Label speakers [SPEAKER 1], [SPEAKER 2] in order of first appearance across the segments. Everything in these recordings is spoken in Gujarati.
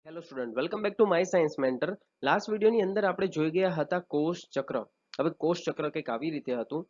[SPEAKER 1] Hello student, welcome back to my science mentor. Last વિડીયોની અંદર આપણે જોઈ ગયા હતા કોષ ચક્ર. હવે કોષ ચક્ર કંઈક આવી રીતે હતું,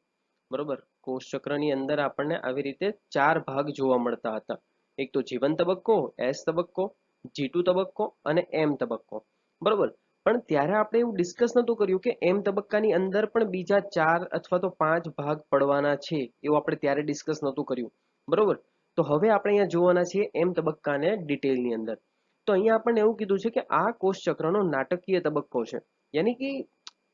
[SPEAKER 1] બરોબર. કોષ ચક્રની અંદર આપણને આવી રીતે ચાર ભાગ જોવા મળતા હતા. એક તો જીવન તબક્કો, એસ તબક્કો, G2 તબક્કો અને એમ તબક્કો, બરોબર. પણ ત્યારે આપણે એવું ડિસ્કસ નહોતું કર્યું કે એમ તબક્કાની અંદર પણ બીજા ચાર અથવા તો પાંચ ભાગ પડવાના છે, એવું આપણે ત્યારે ડિસ્કસ નહોતું કર્યું, બરોબર. તો હવે આપણે અહીંયા જોવાના છીએ એમ તબક્કાને ડિટેલની અંદર. તો અહીંયા આપણને એવું કીધું છે કે આ કોષ ચક્રનો નાટકીય તબક્કો છે. યાની કે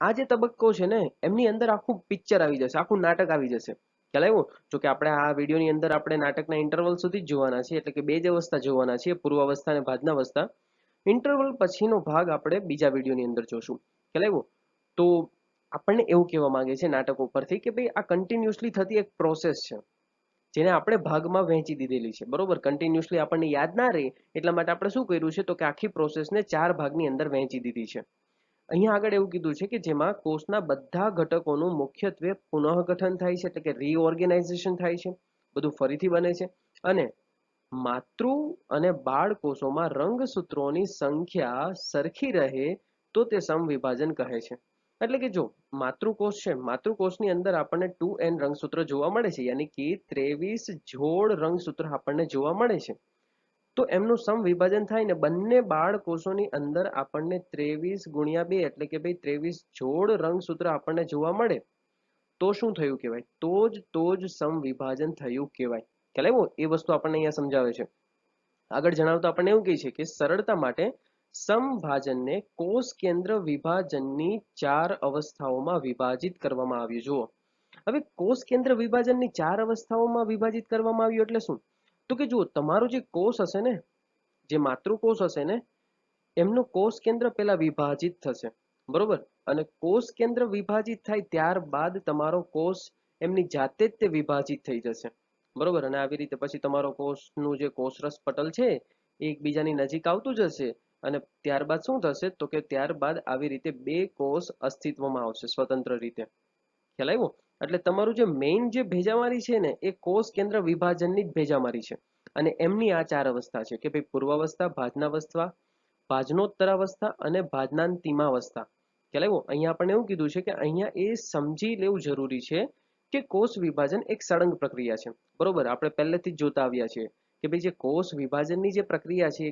[SPEAKER 1] આ જે તબક્કો છે ને, એમની અંદર આખું પિક્ચર આવી જશે, આખું નાટક આવી જશે. ખ્યાલ આવ્યો? જો કે આપણે આ વિડીયોની અંદર આપણે નાટકના ઇન્ટરવલ સુધી જ જોવાના છીએ, એટલે કે બે જ અવસ્થા જોવાના છીએ, પૂર્વાવસ્થા અને ભાજનાવસ્થા. ઇન્ટરવલ પછીનો ભાગ આપણે બીજા વિડીયોની અંદર જોશું. ખ્યાલ આવ્યો? તો આપણને એવું કહેવા માંગે છે નાટક ઉપરથી કે ભાઈ આ કન્ટિન્યુઅસલી થતી એક પ્રોસેસ છે, જેને આપણે ભાગમાં વહેંચી દીધેલી છે, બરોબર. કન્ટિન્યુઅસલી આપણને યાદ ના રહે એટલા માટે આપણે શું કર્યું છે, તો કે આખી પ્રોસેસને ચાર ભાગની અંદર વહેંચી દીધી છે. અહીંયા આગળ એવું કીધું છે કે જેમાં કોષના બધા ઘટકોનું મુખ્યત્વે પુનઃગઠન થાય છે, એટલે કે રીઓર્ગેનાઇઝેશન થાય છે, બધું ફરીથી બને છે. અને માતૃ અને બાળ કોષોમાં રંગસૂત્રોની સંખ્યા સરખી રહે તો તે સમવિભાજન કહે છે. એટલે કે જો માતૃકોષ છે, માતૃકોષની અંદર આપણને 2n રંગસૂત્ર જોવા મળે છે, યાની કે 23 જોડ રંગસૂત્ર આપણને જોવા મળે છે. તો એમનું સમવિભાજન થાય ને બંને બાળકોષોની અંદર આપણને 23 ગુણ્યા 2 એટલે કે ભાઈ 23 જોડ રંગસૂત્ર આપણને જોવા મળે તો શું થયું કહેવાય? તો જ સમવિભાજન થયું કહેવાય. ખ્યાલ આવ્યો? એ વસ્તુ આપણને અહીંયા સમજાવે છે. આગળ જણાવતા આપણને એવું કહે છે કે સરળતા માટે સમભાજનને કોષ કેન્દ્ર વિભાજનની ચાર અવસ્થાઓમાં વિભાજિત કરવામાં આવ્યું. જુઓ, હવે કોષ કેન્દ્ર વિભાજનની ચાર અવસ્થાઓમાં વિભાજિત કરવામાં આવ્યું એટલે શું? તો કે જુઓ, તમારો જે કોષ હશે ને, જે માતૃકોષ હશે ને, એમનું કોષ કેન્દ્ર પહેલા વિભાજિત થશે, બરોબર. અને કોષ કેન્દ્ર વિભાજિત થાય ત્યારબાદ તમારો કોષ એમની જાતે જ તે વિભાજિત થઈ જશે, બરોબર. અને આવી રીતે પછી તમારો કોષનું જે કોષરસ પટલ છે એ એકબીજાની નજીક આવતું જશે. અને ત્યારબાદ શું થશે, તો કે ત્યારબાદ આવી રીતે બે કોષ અસ્તિત્વમાં આવશે સ્વતંત્ર રીતે. ખ્યાલ આવ્યો? એટલે તમારું જે મેઇન જે ભેજામારી છે ને, એ કોષ કેન્દ્ર વિભાજનની જ ભેજામારી છે. અને એમની આ ચાર અવસ્થા છે કે ભાઈ પૂર્વાવસ્થા, ભાજનાવસ્થા, ભાજનોત્તરાવસ્થા અને ભાજનાંતિમાવસ્થા. ખ્યાલ આવ્યો? અહીંયા આપણને એવું કીધું છે કે અહીંયા એ સમજી લેવું જરૂરી છે કે કોષ વિભાજન એક સળંગ પ્રક્રિયા છે, બરોબર. આપણે પહેલેથી જ જોતા આવ્યા છીએ કે ભાઈ જે કોષ વિભાજનની જે પ્રક્રિયા છે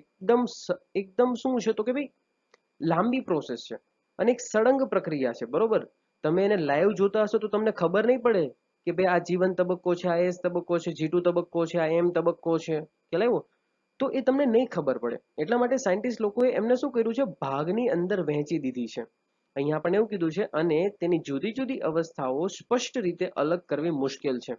[SPEAKER 1] એકદમ શું છે, તો કે ભાઈ લાંબી પ્રોસેસ છે અને એક સળંગ પ્રક્રિયા છે, બરોબર. તમે એને લાઈવ જોતા હશો તો તમને ખબર નહીં પડે કે ભાઈ આ જીવન તબક્કો છે, આ એસ તબક્કો છે, G2 તબક્કો છે, આ એમ તબક્કો છે. ખ્યાલ આવ્યો? તો એ તમને નહીં ખબર પડે. એટલા માટે સાયન્ટિસ્ટ લોકોએ એમને શું કર્યું છે, ભાગની અંદર વહેંચી દીધી છે. અહીંયા આપણને એવું કીધું છે અને તેની જુદી જુદી અવસ્થાઓ સ્પષ્ટ રીતે અલગ કરવી મુશ્કેલ છે.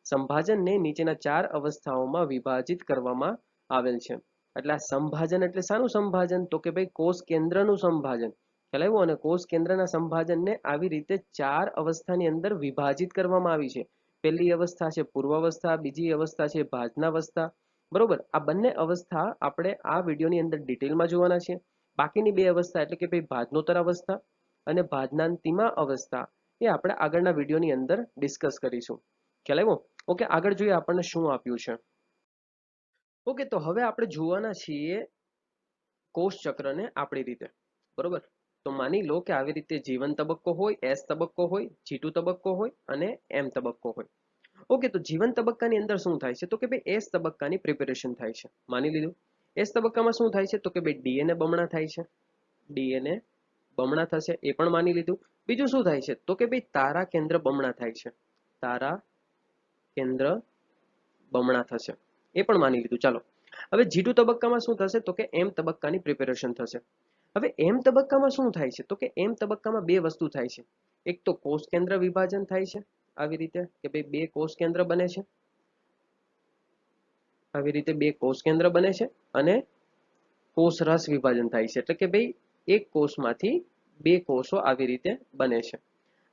[SPEAKER 1] સંભાજનને નીચેના ચાર અવસ્થાઓમાં વિભાજિત કરવામાં આવેલ છે. એટલે આ સંભાજન એટલે શાનું સંભાજન, તો કે ભાઈ કોષ કેન્દ્રનું સંભાજન. ખ્યાલ આવ્યો? અને કોષ કેન્દ્રના સંભાજનને આવી રીતે ચાર અવસ્થાની અંદર વિભાજિત કરવામાં આવી છે. પહેલી અવસ્થા છે પૂર્વાવસ્થા, બીજી અવસ્થા છે ભાજનાવસ્થા, બરોબર. આ બંને અવસ્થા આપણે આ વિડીયોની અંદર ડિટેલમાં જોવાના છે. બાકીની બે અવસ્થા એટલે કે ભાઈ ભાજનોત્તર અવસ્થા અને ભાજનાંતિમા અવસ્થા એ આપણે આગળના વિડીયોની અંદર ડિસ્કસ કરીશું. ખ્યાલ આવ્યો? ઓકે, આગળ જોઈએ આપણને શું આપ્યું છે. ઓકે, તો હવે આપણે જોવાના છીએ કોષ ચક્રને આપણી રીતે, બરોબર. તો માની લો કે આવી રીતે જીવન તબક્કો હોય, એસ તબક્કો હોય, G2 તબક્કો હોય અને એમ તબક્કો હોય. ઓકે, તો જીવન તબક્કાની અંદર શું થાય છે, તો કે ભાઈ એસ તબક્કાની પ્રિપેરેશન થાય છે. માની લીધું. એસ તબક્કામાં શું થાય છે, તો કે ભાઈ ડીએનએ બમણા થાય છે. ડીએનએ બમણા થશે, એ પણ માની લીધું. બીજું શું થાય છે, તો કે ભાઈ તારા કેન્દ્ર બમણા થાય છે. તારા કેન્દ્ર બમણા થશે, એ પણ માની લીધું. ચાલો, હવે G2 તબક્કામાં શું થશે, તો કે એમ તબક્કાની પ્રિપેરેશન થશે. હવે એમ તબક્કામાં શું થાય છે, તો કે એમ તબક્કામાં બે વસ્તુ થાય છે. એક તો કોષ કેન્દ્ર વિભાજન થાય છે, આવી રીતે કે ભાઈ બે કોષ કેન્દ્ર બને છે. આવી રીતે બે કોષ કેન્દ્ર બને છે અને કોષ રસ વિભાજન થાય છે, એટલે કે ભાઈ એક કોષમાંથી બે કોષો આવી રીતે બને છે.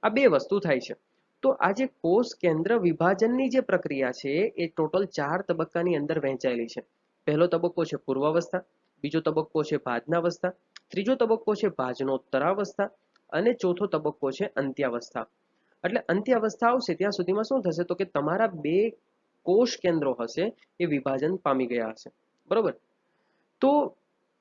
[SPEAKER 1] આ બે વસ્તુ થાય છે. તો આ જે કોષ કેન્દ્ર વિભાજનની જે પ્રક્રિયા છે એ ટોટલ ચાર તબક્કાની અંદર વહેંચાયેલી છે. પહેલો તબક્કો છે પૂર્વાવસ્થા, બીજો તબક્કો છે ભાજનાવસ્થા, ત્રીજો તબક્કો છે ભાજનોત્તરાવસ્થા અને ચોથો તબક્કો છે અંત્યાવસ્થા. એટલે અંત્યાવસ્થા આવશે ત્યાં સુધીમાં શું થશે, તો કે તમારા બે કોષ કેન્દ્રો હશે એ વિભાજન પામી ગયા હશે, બરોબર. તો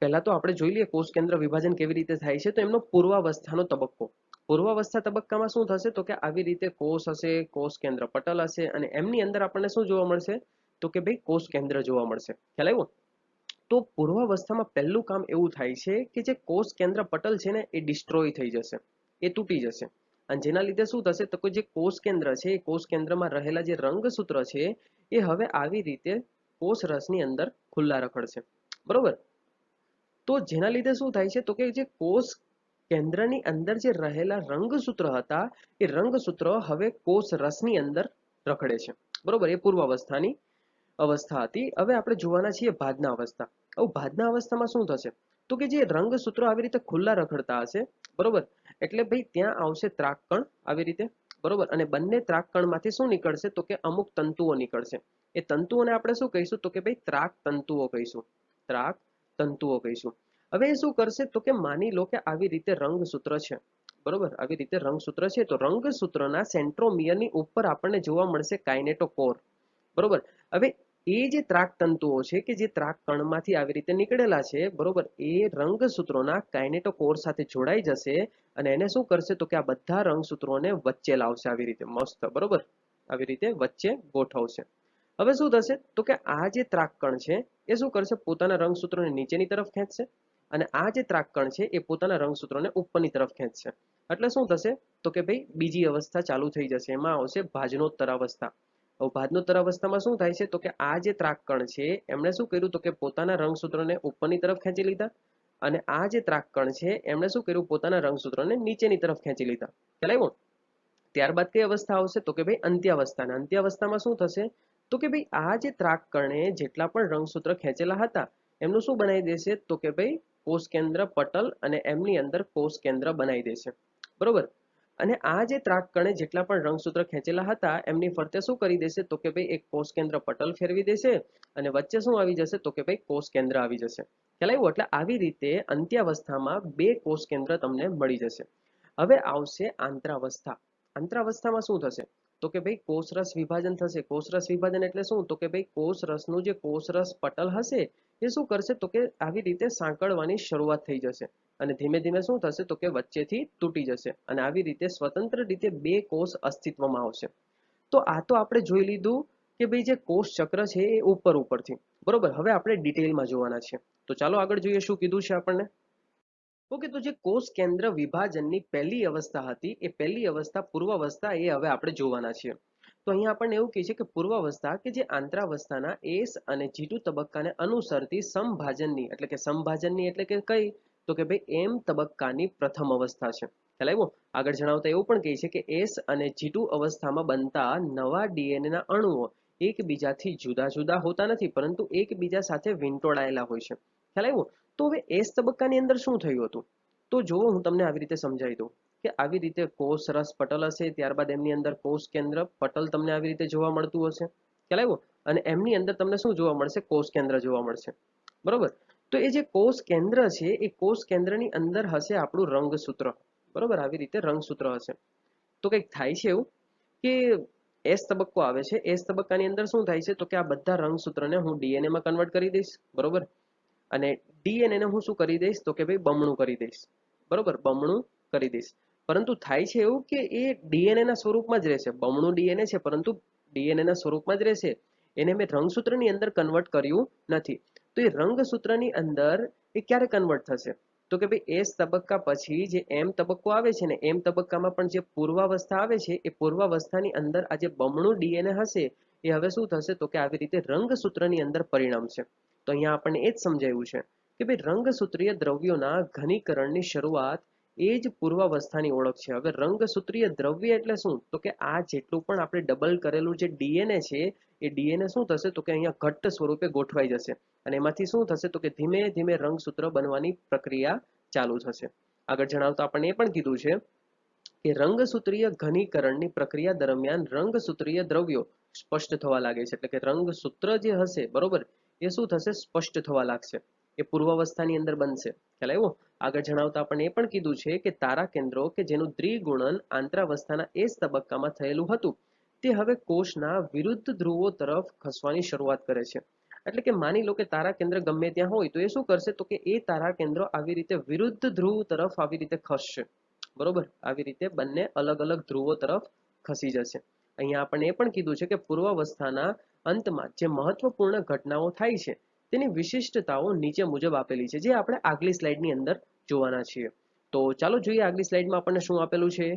[SPEAKER 1] પહેલા તો આપણે જોઈ લઈએ કોષ કેન્દ્ર વિભાજન કેવી રીતે થાય છે. તો એમનો પૂર્વાવસ્થાનો તબક્કો. પૂર્વાવસ્થા તબક્કામાં શું થશે તો કે આવી રીતે કોષ હશે, કોષ કેન્દ્ર પટલ હશે અને એમની અંદર આપણને શું જોવા મળશે તો કે ભાઈ કોષ કેન્દ્ર જોવા મળશે. ખ્યાલ આવ્યો? તો પૂર્વાવસ્થામાં પહેલું કામ એવું થાય છે કે જે કોષ કેન્દ્ર પટલ છે ને એ ડિસ્ટ્રોય થઈ જશે, એ તૂટી જશે. અને જેના લીધે શું થશે તો કે જે કોષ કેન્દ્ર છે એ કોષ કેન્દ્રમાં રહેલા જે રંગસૂત્ર છે એ હવે આવી રીતે કોષ રસની અંદર ખુલ્લા રખડશે. બરોબર? તો જેના લીધે શું થાય છે તો કે જે કોષ કેન્દ્રની અંદર જે રહેલા રંગસૂત્ર હતા એ રંગસૂત્રો હવે કોષ રસની અંદર રખડે છે. બરોબર? એ પૂર્વાવસ્થાની અવસ્થા હતી. હવે આપણે જોવાના છીએ ભાદના અવસ્થા. હવે ભાદના અવસ્થામાં શું થશે તો કે જે રંગસૂત્રો આવી રીતે ખુલ્લા રખડતા હશે, બરોબર, એટલે ભાઈ ત્યાં આવશે ત્રાકકણ આવી રીતે, બરોબર, અને બંને ત્રાકકણમાંથી શું નીકળશે તો કે અમુક તંતુઓ નીકળશે. એ તંતુઓને આપણે શું કહીશું તો કે ભાઈ ત્રાક તંતુઓ કહીશું. ત્રાક તંતુઓ કહીશું. હવે એ શું કરશે તો કે માની લો કે આવી રીતે રંગસૂત્ર છે, બરોબર, આવી રીતે રંગસૂત્ર છે. તો રંગસૂત્રના સેન્ટ્રોમિયરની ઉપર આપણને જોવા મળશે કાઇનેટોકોર. બરોબર? હવે એ જે ત્રાક તંતુઓ છે કે જે ત્રાક કણમાંથી આવી રીતે નીકળેલા છે, બરોબર, એ રંગસૂત્રોના કાઇનેટોકોર સાથે જોડાઈ જશે અને એને શું કરશે તો કે આ બધા રંગસૂત્રોને વચ્ચે લાવશે આવી રીતે મસ્ત, બરોબર, આવી રીતે વચ્ચે ગોઠવશે. હવે શું થશે તો કે આ જે ત્રાકકણ છે એ શું કરશે પોતાના રંગસૂત્રોને નીચેની તરફ ખેંચશે અને આ જે ત્રાકકણ છે એ પોતાના રંગસૂત્રોને ઉપરની તરફ ખેંચશે. એટલે શું થશે તો કે ભાઈ બીજી અવસ્થા ચાલુ થઈ જશે. એમાં આવશે ભાજનોત્તર અવસ્થા. હવે ભાજનોત્તર અવસ્થામાં શું થાય છે તો કે આ જે ત્રાકકણ છે એમણે શું કર્યું તો કે પોતાના રંગસૂત્રોને ઉપરની તરફ ખેંચી લીધા અને આ જે ત્રાકકણ છે એમણે શું કર્યું પોતાના રંગસૂત્રોને નીચેની તરફ ખેંચી લીધા. ખ્યાલ આવ્યો? ત્યારબાદ કઈ અવસ્થા આવશે તો કે ભાઈ અંત્યાવસ્થા. અંત્યાવસ્થામાં શું થશે તો કે ભાઈ આ જે ત્રાકકણે જેટલા પણ રંગસૂત્ર ખેંચેલા હતા એમનું શું બનાવી દેશે તો કે ભાઈ કોષ કેન્દ્ર પટલ અને એમની અંદર કોષ કેન્દ્ર બનાવી દેશે. બરોબર? અને આ જે ત્રાકકણે જેટલા પણ રંગસૂત્ર ખેંચેલા હતા એમની ફરતે શું કરી દેશે તો કે ભાઈ એક કોષ કેન્દ્ર પટલ ફેરવી દેશે અને વચ્ચે શું આવી જશે તો કે ભાઈ કોષ કેન્દ્ર આવી જશે. ખ્યાલ આવ્યો? એટલે આવી રીતે અંત્યાવસ્થામાં બે કોષ કેન્દ્ર તમને મળી જશે. હવે આવશે આંતરાવસ્થા. આંતરાવસ્થામાં શું થશે તો કે ભાઈ કોષરસ વિભાજન થશે. કોષરસ વિભાજન એટલે શું તો કે ભાઈ કોષરસનું જે કોષરસ પટલ હશે એ શું કરશે તો કે આવી રીતે સાંકળવાની શરૂઆત થઈ જશે અને ધીમે ધીમે શું થશે તો કે વચ્ચેથી તૂટી જશે અને આવી રીતે સ્વતંત્ર રીતે બે કોષ અસ્તિત્વમાં આવશે. તો આ તો આપણે જોઈ લીધું કે ભાઈ જે કોષ ચક્ર છે એ ઉપરથી, બરોબર. હવે આપણે ડિટેલમાં જોવાના છે. તો ચાલો આગળ જોઈએ શું કીધું છે આપણને. ઓકે, તો જે કોષ કેન્દ્ર વિભાજનની પહેલી અવસ્થા હતી એ પહેલી અવસ્થા પૂર્વાવસ્થા એ હવે આપણે જોવાના છીએ. તો અહીંયા આપણને એવું કહે છે કે પૂર્વાવસ્થા કે જે આંતરાવસ્થાના એસ અને G2 તબક્કાને અનુસરતી સમભાજનની એટલે કે સમભાજનની એટલે કે કઈ તો કે ભાઈ એમ તબક્કાની પ્રથમ અવસ્થા છે. ખ્યાલ આવ્યો? આગળ જણાવતા એવું પણ કહે છે કે એસ અને G2 અવસ્થામાં બનતા નવા ડીએનએ ના અણુઓ એકબીજાથી જુદા જુદા હોતા નથી પરંતુ એકબીજા સાથે વીંટોળાયેલા હોય છે. ખ્યાલ આવ્યો? તો હવે એસ તબક્કાની અંદર શું થયું હતું તો જો હું તમને આવી રીતે સમજાવી દઉં કે આવી રીતે કોષ રસ પટલ હશે, ત્યારબાદ એમની અંદર કોષ કેન્દ્ર પટલ તમને આવી રીતે જોવા મળતું હશે. ખ્યાલ આવ્યો? અને એમની અંદર તમને શું જોવા મળશે કોષ કેન્દ્ર જોવા મળશે. બરોબર? તો એ જે કોષ કેન્દ્ર છે એ કોષ કેન્દ્રની અંદર હશે આપણું રંગસૂત્ર. બરોબર? આવી રીતે રંગસૂત્ર હશે. તો કંઈક થાય છે એવું કે એસ તબક્કો આવે છે. એસ તબક્કાની અંદર શું થાય છે તો કે આ બધા રંગસૂત્રને હું ડીએનએ માં કન્વર્ટ કરી દઈશ. બરોબર? અને ડીએનએ ને હું શું કરી દઈશ તો કે ભાઈ બમણું કરી દઈશ. બરોબર? બમણું કરી દઈશ. પરંતુ થાય છે એવું કે એ ડીએનએ ના સ્વરૂપમાં જ રહેશે. બમણું ડીએનએ છે પરંતુ ડીએનએ ના સ્વરૂપમાં જ રહેશે. એને મેં રંગસૂત્રની અંદર કન્વર્ટ કર્યું નથી. તો એ રંગસૂત્રની અંદર એ ક્યારે કન્વર્ટ થશે તો કે ભાઈ એસ તબક્કા પછી જે એમ તબક્કો આવે છે ને એમ તબક્કામાં પણ જે પૂર્વાવસ્થા આવે છે એ પૂર્વાવસ્થાની અંદર આ જે બમણું ડીએનએ હશે એ હવે શું થશે તો કે આવી રીતે રંગસૂત્રની અંદર પરિણમશે. તો અહીંયા આપણને એ જ સમજાયું છે કે ભાઈ રંગસૂત્રીય દ્રવ્યોના ઘનીકરણની શરૂઆત એ જ પૂર્વાવસ્થાની ઓળખ છે. હવે રંગસૂત્રીય દ્રવ્ય એટલે શું તો કે આ જેટલું પણ આપણે ડબલ કરેલું જે ડીએનએ છે એ ડીએનએ શું થશે તો કે અહીંયા ઘટ્ટ સ્વરૂપે ગોઠવાઈ જશે અને એમાંથી શું થશે તો કે ધીમે ધીમે રંગસૂત્ર બનવાની પ્રક્રિયા ચાલુ થશે. આગળ જણાવતા આપણને એ પણ કીધું છે કે રંગસૂત્રીય ઘનીકરણની પ્રક્રિયા દરમિયાન રંગસૂત્રીય દ્રવ્યો સ્પષ્ટ થવા લાગે છે. એટલે કે રંગસૂત્ર જે હશે, બરોબર, એ શું થશે સ્પષ્ટ થવા લાગશે. એ પૂર્વાવસ્થાની અંદર બનશે. ખ્યાલ આવ્યો? આગળ જણાવતા આપણને એ પણ કીધું છે કે તારા કેન્દ્રો કે જેનું દ્વિગુણન આંતરાવસ્થાના એસ તબક્કામાં થયેલું હતું તે હવે કોષના વિરુદ્ધ ધ્રુવો તરફ ખસવાની શરૂઆત કરે છે. એટલે કે માની લો કે તારા કેન્દ્ર ગમે ત્યાં હોય તો એ શું કરશે તો કે એ તારા કેન્દ્રો આવી રીતે વિરુદ્ધ ધ્રુવ તરફ આવી રીતે ખસશે, બરોબર, આવી રીતે બંને અલગ અલગ ધ્રુવો તરફ ખસી જશે. અહીંયા આપણને એ પણ કીધું છે કે પૂર્વાવસ્થાના અંતમાં જે મહત્વપૂર્ણ ઘટનાઓ થાય છે તેની વિશિષ્ટતાઓ નીચે મુજબ આપેલી છે, જે આપણે આગલી સ્લાઇડની અંદર જોવાના છીએ. તો ચાલો જોઈએ આગલી સ્લાઇડમાં આપણને શું આપેલું છે.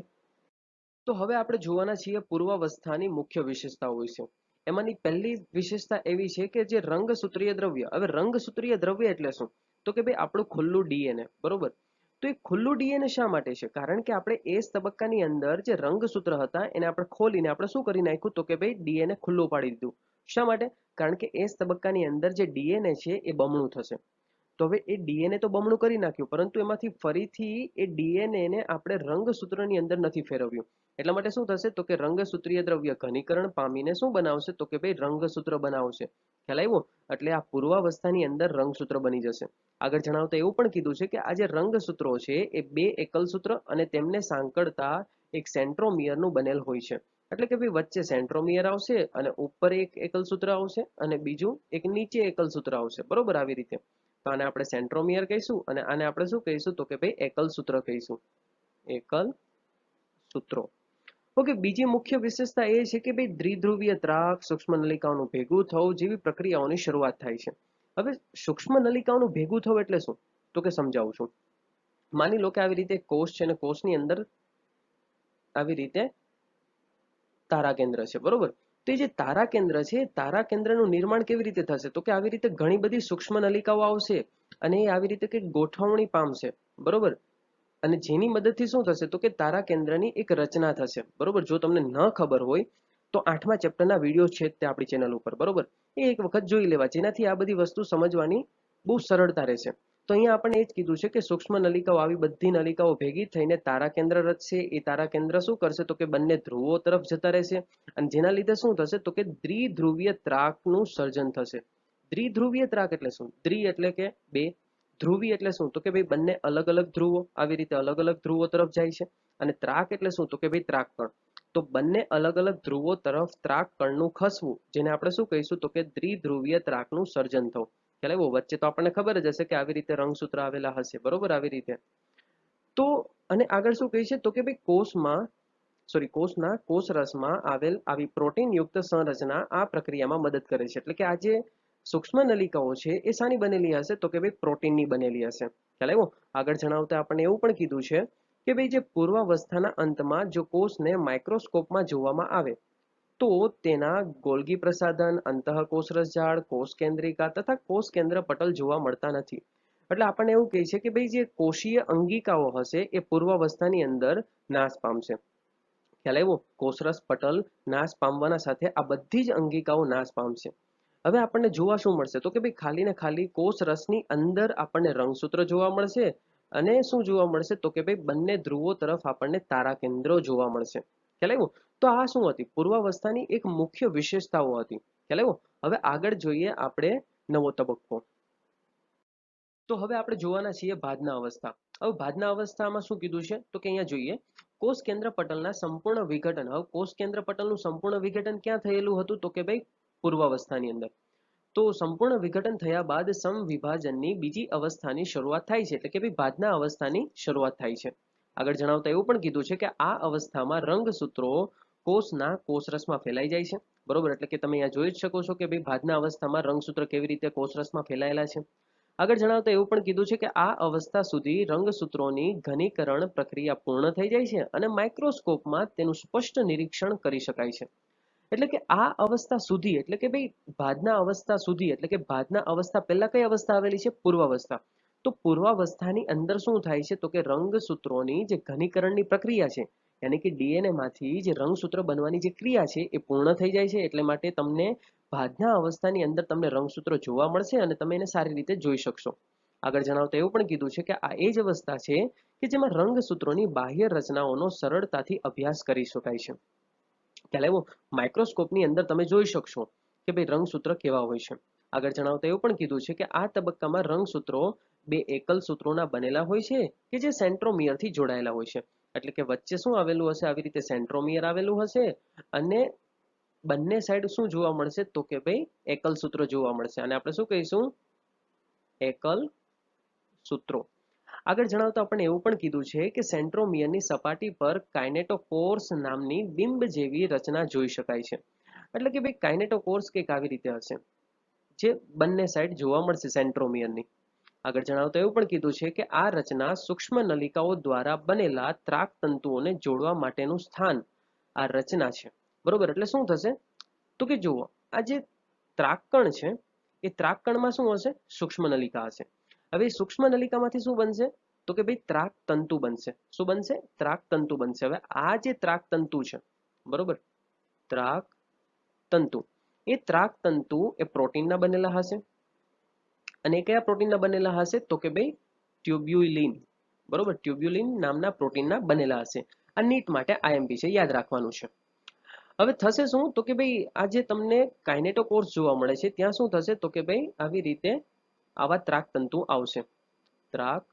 [SPEAKER 1] તો હવે આપણે જોવાના છીએ પૂર્વાવસ્થાની મુખ્ય વિશેષતાઓ વિશે. એમાંની પહેલી વિશેષતા એવી છે કે જે રંગસૂત્રીય દ્રવ્ય. હવે રંગસૂત્રીય દ્રવ્ય એટલે શું તો કે ભાઈ આપણું ખુલ્લું ડીએનએ, બરોબર. તો એ ખુલ્લું ડીએનએ શા માટે છે? કારણ કે આપણે એ તબક્કાની અંદર જે રંગસૂત્ર હતા એને આપણે ખોલીને આપણે શું કરી નાખ્યું તો કે ભાઈ ડીએનએ ખુલ્લું પાડી દીધું. શા માટે? કારણ કે એ તબક્કાની અંદર જે ડીએનએ છે એ બમણું થશે. તો હવે એ ડીએનએ તો બમણું કરી નાખ્યું, પરંતુ એમાંથી ફરીથી એ ડીએનએ ને આપણે રંગસૂત્રની અંદર નથી ફેરવ્યું. એટલા માટે શું થશે તો કે રંગસૂત્રીય દ્રવ્ય ઘનીકરણ પામીને શું બનાવશે તો કે ભાઈ રંગસૂત્ર બનાવશે. ખ્યાલ આવ્યો? એટલે આ પૂર્વાવસ્થાની અંદર રંગસૂત્ર બની જશે. આગળ જણાવતા એવું પણ કીધું છે કે આ જે રંગસૂત્રો છે એ બે એકલ સૂત્ર અને તેમને સાંકળતા એક સેન્ટ્રોમિયરનું બનેલ હોય છે. એટલે કે ભાઈ વચ્ચે સેન્ટ્રોમિયર આવશે અને ઉપર એક એકલ સૂત્ર આવશે અને બીજું એક નીચે એકલ સૂત્ર આવશે, બરોબર. આવી રીતે તો આને આપણે સેન્ટ્રોમિયર કહીશું અને આને આપણે શું કહીશું તો કે ભાઈ એકલ સૂત્ર કહીશું, એકલ સૂત્રો. ઓકે, બીજી મુખ્ય વિશેષતા એ છે કે ભાઈ દ્વિધ્રુવીય ત્રાક સૂક્ષ્મ નલિકાઓનું ભેગું થવું જેવી પ્રક્રિયાઓની શરૂઆત થાય છે. હવે સૂક્ષ્મ નલિકાઓનું ભેગું થવું એટલે શું તો કે સમજાવું છું. માની લો કે આવી રીતે કોષ છે અને કોષની અંદર આવી રીતે તારા કેન્દ્ર છે, બરોબર. તો એ જે તારા કેન્દ્ર છે તારા કેન્દ્રનું નિર્માણ કેવી રીતે થશે તો કે આવી રીતે ઘણી બધી સૂક્ષ્મ નલિકાઓ આવશે અને એ આવી રીતે કંઈક ગોઠવણી પામશે, બરોબર. અને જેની મદદથી શું થશે તો કે તારા કેન્દ્રની એક રચના થશે, બરોબર. જો તમને ન ખબર હોય તો 8મા ચેપ્ટરના વિડીયો છે તે આપણી ચેનલ ઉપર, બરોબર. એ એક વખત જોઈ લેવા, જેનાથી આ બધી વસ્તુ સમજવાની બહુ સરળતા રહેશે. તો અહીંયા આપણને એ જ કીધું છે કે સૂક્ષ્મ નલિકાઓ, આવી બધી નલિકાઓ ભેગી થઈને તારા કેન્દ્ર રચશે. એ તારા કેન્દ્ર શું કરશે તો કે બંને ધ્રુવો તરફ જતા રહેશે અને જેના લીધે શું થશે તો કે દ્વિધ્રુવીય ત્રાકનું સર્જન થશે. દ્વિધ્રુવીય ત્રાક એટલે શું? દ્વિ એટલે કે બે, ધ્રુવી એટલે શું તો કે ભાઈ બંને અલગ અલગ ધ્રુવો આવી રીતે અલગ અલગ ધ્રુવો તરફ જાય છે. અને ત્રાક એટલે શું તો કે ભાઈ ત્રાકકણ. તો બંને અલગ અલગ ધ્રુવો તરફ ત્રાકકણનું ખસવું, જેને આપણે શું કહીશું તો કે દ્વિધ્રુવીય ત્રાકનું સર્જન થવું. ખ્યાલ આવ્યો? વચ્ચે તો આપણને ખબર જ હશે કે આવી રીતે રંગસૂત્ર આવેલા હશે, બરોબર. આવી રીતે તો અને આગળ શું કહે છે તો કે ભાઈ કોષના કોષરસમાં આવેલ આવી પ્રોટીનયુક્ત સંરચના આ પ્રક્રિયામાં મદદ કરે છે. એટલે કે આ જે સૂક્ષ્મ નલિકાઓ છે એ શાની બનેલી હશે તો કે ભાઈ પ્રોટીનની બનેલી હશે. ખ્યાલ આવ્યો? આગળ જણાવતા આપણને એવું પણ કીધું છે કે ભાઈ જે પૂર્વાવસ્થાના અંતમાં જો કોષને માઇક્રોસ્કોપમાં જોવામાં આવે તો તેના ગોલ્ગી પ્રસાધન, અંતઃકોષરસ ઝાડ, કોષ કેન્દ્રિકા તથા કોષ કેન્દ્ર પટલ જોવા મળતા નથી. એટલે આપણને એવું કહે છે કે ભાઈ જે કોષીય અંગિકાઓ હશે એ પૂર્વાવસ્થાની અંદર નાશ પામશે. ખ્યાલ આવ્યો? કોષરસ પટલ નાશ પામવાના સાથે આ બધી જ અંગિકાઓ નાશ પામશે. હવે આપણને જોવા શું મળશે તો કે ભાઈ ખાલી ને ખાલી કોષરસની અંદર આપણને રંગસૂત્ર જોવા મળશે અને શું જોવા મળશે તો કે ભાઈ બંને ધ્રુવો તરફ આપણને તારા કેન્દ્રો જોવા મળશે. ખ્યાલ આવ્યો? તો આ શું હતી? પૂર્વાવસ્થાની એક મુખ્ય વિશેષતાઓ હતી. ખ્યાલ આવ્યો? હવે આગળ જોઈએ આપણે નવો તબક્કો. તો હવે આપણે જોવાના છીએ ભાદના અવસ્થા. હવે ભાદના અવસ્થામાં શું કીધું છે તો કે અહીંયા જોઈએ કોષ કેન્દ્ર પટલના સંપૂર્ણ વિઘટન. હવે કોષ કેન્દ્ર પટલનું સંપૂર્ણ વિઘટન ક્યાં થયેલું હતું તો કે ભાઈ પૂર્વાવસ્થાની અંદર. તો સંપૂર્ણ વિઘટન થયા બાદ સમવિભાજનની બીજી અવસ્થાની શરૂઆત થાય છે. એટલે કે ભાઈ ભાદના અવસ્થાની શરૂઆત થાય છે. આગળ જણાવતા એવું પણ કીધું છે કે આ અવસ્થામાં રંગસૂત્રો કોષના કોષરસમાં ફેલાઈ જાય છે, બરોબર. એટલે કે તમે અહીંયા જોઈ જ શકો છો કે ભાઈ ભાદના અવસ્થામાં રંગસૂત્ર કેવી રીતે કોષરસમાં ફેલાયેલા છે. આગળ જણાવતા એવું પણ કીધું છે કે આ અવસ્થા સુધી રંગસૂત્રોની ઘનીકરણ પ્રક્રિયા પૂર્ણ થઈ જાય છે અને માઇક્રોસ્કોપમાં તેનું સ્પષ્ટ નિરીક્ષણ કરી શકાય છે. એટલે કે આ અવસ્થા સુધી એટલે કે ભાઈ ભાદના અવસ્થા સુધી એટલે કે ભાદના અવસ્થા પહેલા કઈ અવસ્થા આવેલી છે? પૂર્વાવસ્થા. તો પૂર્વાવસ્થાની અંદર શું થાય છે તો કે રંગસૂત્રોની જે ઘનીકરણની પ્રક્રિયા છે, યાની કે ડીએનએ માંથી જે રંગસૂત્ર બનવાની જે ક્રિયા છે એ પૂર્ણ થઈ જાય છે. એટલે માટે તમને ભાદના અવસ્થાની અંદર તમને રંગસૂત્રો જોવા મળશે અને તમે એને સારી રીતે જોઈ શકશો. આગળ જણાવતા એવું પણ કીધું છે કે આ એ જ અવસ્થા છે કે જેમાં રંગસૂત્રોની બાહ્ય રચનાઓનો સરળતાથી અભ્યાસ કરી શકાય છે. ખ્યાલ આવ્યો? માઇક્રોસ્કોપની અંદર તમે જોઈ શકશો કે ભાઈ રંગસૂત્ર કેવા હોય છે. આગળ જણાવતા એવું પણ કીધું છે કે આ તબક્કામાં રંગસૂત્રો બે એકલ સૂત્રોના બનેલા હોય છે કે જે સેન્ટ્રોમિયરથી જોડાયેલા હોય છે. એટલે કે વચ્ચે શું આવેલું હશે? આવી રીતે સેન્ટ્રોમિયર આવેલું હશે અને બંને સાઈડ શું જોવા મળશે તો કે ભાઈ એકલ સૂત્રો જોવા મળશે અને આપણે શું કહીશું એકલ સૂત્રો. આગળ જણાવતા આપણને એવું પણ કીધું છે કે સેન્ટ્રોમિયરની સપાટી પર કાઇનેટોકોર્સ નામની બિંબ જેવી રચના જોઈ શકાય છે. એટલે કે ભાઈ કાઇનેટોકોર્સ કંઈક આવી રીતે હશે જે બંને સાઈડ જોવા મળશે સેન્ટ્રોમિયરની. આગળ જણાવતા એવું પણ કીધું છે કે આ રચના સૂક્ષ્મ નલિકાઓ દ્વારા બનેલા ત્રાક તંતુઓને જોડવા માટેનું સ્થાન આ રચના છે. બરોબર, એટલે શું થશે તો કે જુઓ આ જે ત્રાકકણ છે એ ત્રાકકણમાં શું હશે સૂક્ષ્મ નલિકા હશે. હવે સૂક્ષ્મ નલિકામાંથી શું બનશે તો કે ભાઈ ત્રાક તંતુ બનશે. શું બનશે ત્રાક તંતુ બનશે. હવે આ જે ત્રાક તંતુ છે બરોબર ત્રાક તંતુ એ ત્રાક તંતુ એ પ્રોટીનના બનેલા હશે અને કયા પ્રોટીનના બનેલા હશે તો કે ભાઈ ટ્યુબ્યુલિન. બરોબર ટ્યુબ્યુલિન નામના પ્રોટીનના બનેલા હશે. આ નીટ માટે આઈએમપી છે યાદ રાખવાનું છે. હવે થશે શું તો કે ભાઈ આ જે તમને કાઇનેટોકોર્સ જોવા મળે છે ત્યાં શું થશે તો કે ભાઈ આવી રીતે આવા ત્રાક તંતુ આવશે. ત્રાક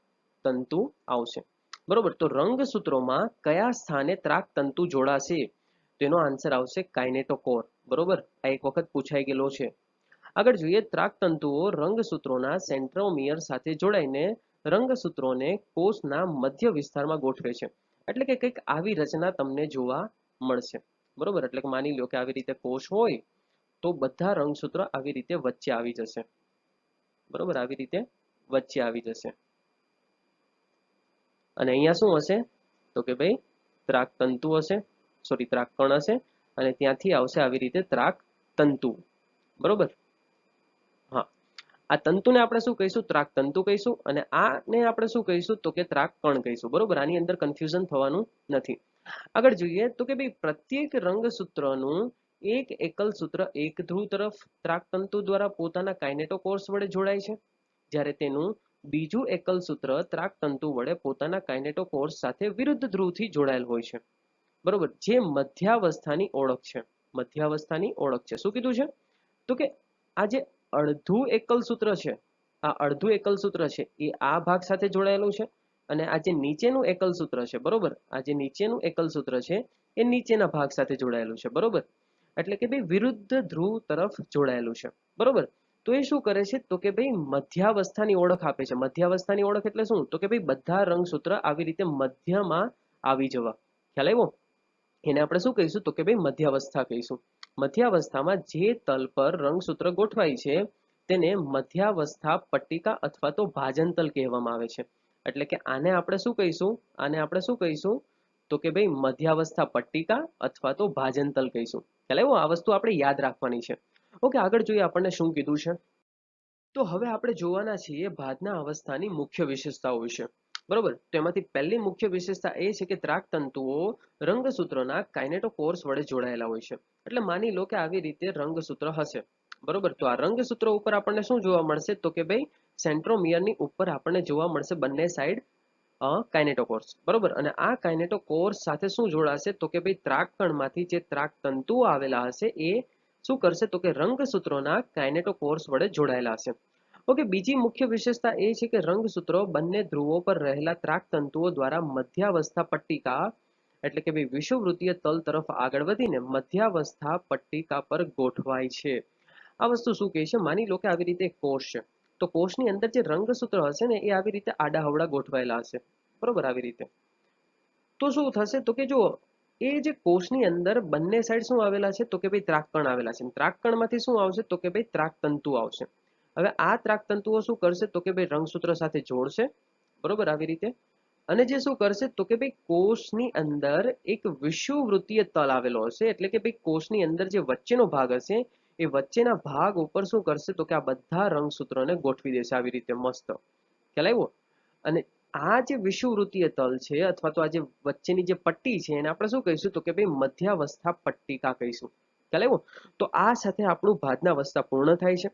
[SPEAKER 1] તંતુ આવશે. બરોબર, તો રંગસૂત્રોમાં કયા સ્થાને ત્રાક તંતુ જોડાશે તેનો આન્સર આવશે કાઇનેટોકોર. બરોબર, આ એક વખત પૂછાઈ ગયેલો છે. આગળ જોઈએ ત્રાક તંતુઓ રંગસૂત્રોના સેન્ટ્રોમિયર સાથે જોડાઈને રંગસૂત્રોને કોષના મધ્ય વિસ્તારમાં ગોઠવે છે. એટલે કે કંઈક આવી રચના તમને જોવા મળશે. બરોબર, એટલે કે માની લો કે આવી રીતે કોષ હોય તો બધા રંગસૂત્રો આવી રીતે વચ્ચે આવી જશે. બરોબર, આવી રીતે વચ્ચે આવી જશે અને અહીંયા શું હશે તો કે ભાઈ ત્રાક તંતુ હશે, સોરી ત્રાકકણ હશે અને ત્યાંથી આવશે આવી રીતે ત્રાક તંતુ. બરોબર, હા આ તંતુને આપણે શું કહીશું ત્રાક તંતુ કહીશું અને આને આપણે શું કહીશું તો કે ત્રાકકણ કહીશું. બરોબર, આની અંદર કન્ફ્યુઝન થવાનું નથી. આગળ જોઈએ તો કે ભાઈ પ્રત્યેક રંગસૂત્રનું એક એકલ સૂત્ર એક ધ્રુવ તરફ ત્રાક તંતુ દ્વારા પોતાના કાઇનેટોકોર્સ વડે જોડાય છે, જ્યારે તેનું બીજું એકલ સૂત્ર ત્રાક તંતુ વડે પોતાના કાઇનેટોકોર્સ સાથે વિરુદ્ધ ધ્રુવથી જોડાયેલ હોય છે. બરોબર, જે મધ્યાવસ્થાની ઓળખ છે. મધ્યાવસ્થાની ઓળખ છે. શું કીધું છે તો કે આ જે અડધું એકલ સૂત્ર છે, આ અડધું એકલ સૂત્ર છે એ આ ભાગ સાથે જોડાયેલું છે અને આ જે નીચેનું એકલ સૂત્ર છે બરોબર આ જે નીચેનું એકલ સૂત્ર છે એ નીચેના ભાગ સાથે જોડાયેલું છે. બરોબર, એટલે કે ભાઈ વિરુદ્ધ ધ્રુવ તરફ જોડાયેલું છે. બરોબર, તો એ શું કરે છે તો કે ભાઈ મધ્યાવસ્થાની ઓળખ આપે છે. મધ્યાવસ્થાની ઓળખ એટલે શું તો કે ભાઈ બધા રંગસૂત્ર આવી રીતે મધ્યમાં આવી જવા. ખ્યાલ આવ્યો? એને આપણે શું કહીશું તો કે ભાઈ મધ્યાવસ્થા કહીશું. મધ્યાવસ્થામાં જે તલ પર રંગસૂત્ર ગોઠવાય છે તેને મધ્યાવસ્થા પટ્ટિકા અથવા તો ભાજનતલ કહેવામાં આવે છે. એટલે કે આને આપણે શું કહીશું આને આપણે શું કહીશું તો કે ભાઈ મધ્યાવસ્થા પટ્ટિકા અથવા તો ભાજનતલ કહીશું. ખ્યાલ આવ્યો? આ વસ્તુ આપણે યાદ રાખવાની છે. ઓકે, આગળ જોઈએ આપણને શું કીધું છે. તો હવે આપણે જોવાના છીએ ભાદના અવસ્થાની મુખ્ય વિશેષતાઓ વિશે. બરોબર, તો એમાંથી પહેલી મુખ્ય વિશેષતા એ છે કે ત્રાક તંતુઓ રંગસૂત્રોના કાઇનેટોકોર્સ વડે જોડાયેલા હોય છે. એટલે માની લો કે આવી રીતે રંગસૂત્ર હશે. બરોબર, તો આ રંગસૂત્રો ઉપર આપણને શું જોવા મળશે તો કે ભાઈ સેન્ટ્રોમિયરની ઉપર આપણને જોવા મળશે બંને સાઈડ કાઇનેટોકોર્સ. બરોબર, અને આ કાઇનેટોકોર્સ સાથે શું જોડાશે તો કે ભાઈ ત્રાકકણમાંથી જે ત્રાક તંતુઓ આવેલા હશે એ શું કરશે તો કે રંગસૂત્રોના કાઇનેટોકોર્સ વડે જોડાયેલા હશે. ઓકે, બીજી મુખ્ય વિશેષતા એ છે કે રંગસૂત્રો બંને ધ્રુવો પર રહેલા ત્રાક તંતુઓ દ્વારા મધ્યાવસ્થા પટ્ટિકા એટલે કે ભાઈ વિષુવવૃત્તીય તલ તરફ આગળ વધીને મધ્યાવસ્થા પટ્ટિકા પર ગોઠવાય છે. આ વસ્તુ શું કહે છે માની લો કે આવી રીતે એક કોષ છે તો કોષની અંદર જે રંગસૂત્ર હશે ને એ આવી રીતે આડાહવડા ગોઠવાયેલા હશે. બરોબર, આવી રીતે તો શું થશે તો કે જો એ જે કોષની અંદર બંને સાઈડ શું આવેલા છે તો કે ભાઈ ત્રાકકણ આવેલા છે. ત્રાકકણમાંથી શું આવશે તો કે ભાઈ ત્રાક તંતુ આવશે. હવે આ ત્રાક તંતુઓ શું કરશે તો કે ભાઈ રંગસૂત્ર સાથે જોડશે. બરોબર, આવી રીતે અને જે શું કરશે તો કે ભાઈ કોષની અંદર એક વિષુવવૃત્તીય તલ આવેલો હશે. એટલે કે ભાઈ કોષની અંદર જે વચ્ચેનો ભાગ હશે એ વચ્ચેના ભાગ ઉપર શું કરશે તો કે આ બધા રંગસૂત્રોને ગોઠવી દેશે આવી રીતે મસ્ત. ખ્યાલ આવ્યો? અને આ જે વિષુવવૃત્તીય તલ છે અથવા તો આ જે વચ્ચેની જે પટ્ટી છે એને આપણે શું કહીશું તો કે ભાઈ મધ્યાવસ્થા પટ્ટિકા કહીશું. ખ્યાલ આવ્યો? તો આ સાથે આપણું ભાદના અવસ્થા પૂર્ણ થાય છે.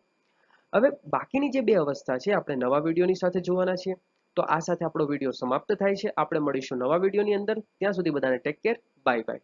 [SPEAKER 1] હવે બાકીની જે બે અવસ્થા છે આપણે નવા વિડીયોની સાથે જોવાના છીએ. તો આ સાથે આપણો વિડીયો સમાપ્ત થાય છે. આપણે મળીશું નવા વિડીયોની અંદર. ત્યાં સુધી બધાને ટેક કેર, બાય બાય.